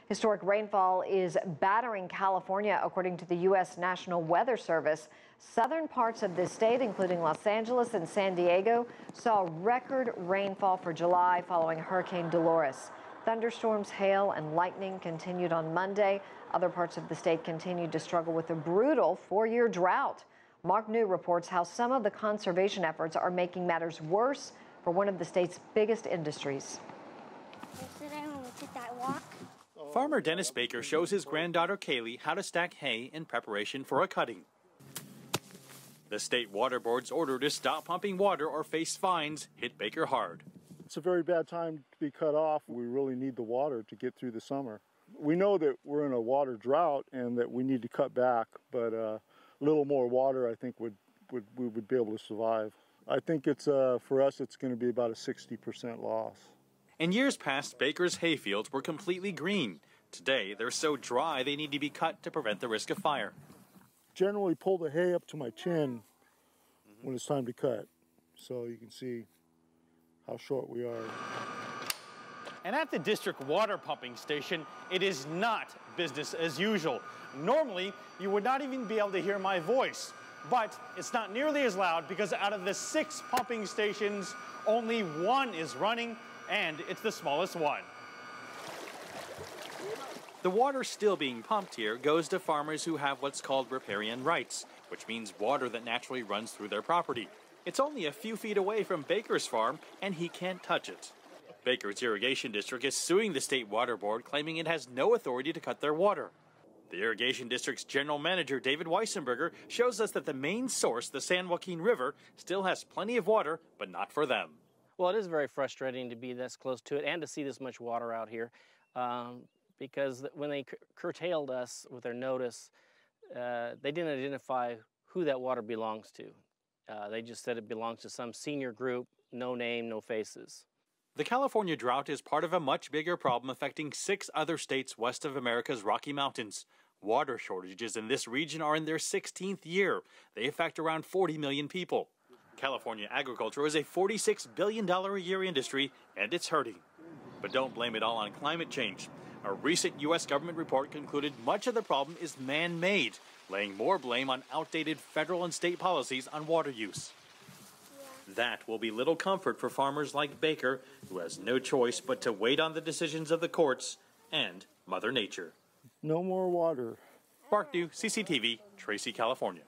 Historic rainfall is battering California, according to the U.S. National Weather Service. Southern parts of the state, including Los Angeles and San Diego, saw record rainfall for July following Hurricane Delores. Thunderstorms, hail, and lightning continued on Monday. Other parts of the state continued to struggle with a brutal four-year drought. Mark New reports how some of the conservation efforts are making matters worse for one of the state's biggest industries. Yesterday when we took that walk. Farmer Dennis Baker shows his granddaughter Kaylee how to stack hay in preparation for a cutting. The state water board's order to stop pumping water or face fines hit Baker hard. It's a very bad time to be cut off. We really need the water to get through the summer. We know that we're in a water drought and that we need to cut back, but a little more water I think we would be able to survive. I think it's for us it's going to be about a 60% loss. In years past, Baker's hayfields were completely green. Today, they're so dry they need to be cut to prevent the risk of fire. Generally pull the hay up to my chin when it's time to cut, so you can see how short we are. And at the district water pumping station, it is not business as usual. Normally, you would not even be able to hear my voice, but it's not nearly as loud because out of the 6 pumping stations, only 1 is running, and it's the smallest one. The water still being pumped here goes to farmers who have what's called riparian rights, which means water that naturally runs through their property. It's only a few feet away from Baker's farm, and he can't touch it. Baker's irrigation district is suing the state water board, claiming it has no authority to cut their water. The irrigation district's general manager, David Weissenberger, shows us that the main source, the San Joaquin River, still has plenty of water, but not for them. Well, it is very frustrating to be this close to it and to see this much water out here, because when they curtailed us with their notice, they didn't identify who that water belongs to. They just said it belongs to some senior group, no name, no faces. The California drought is part of a much bigger problem affecting 6 other states west of America's Rocky Mountains. Water shortages in this region are in their 16th year. They affect around 40 million people. California agriculture is a $46 billion a year industry, and it's hurting. But don't blame it all on climate change. A recent U.S. government report concluded much of the problem is man-made, laying more blame on outdated federal and state policies on water use. That will be little comfort for farmers like Baker, who has no choice but to wait on the decisions of the courts and Mother Nature. No more water. Mark New, CCTV, Tracy, California.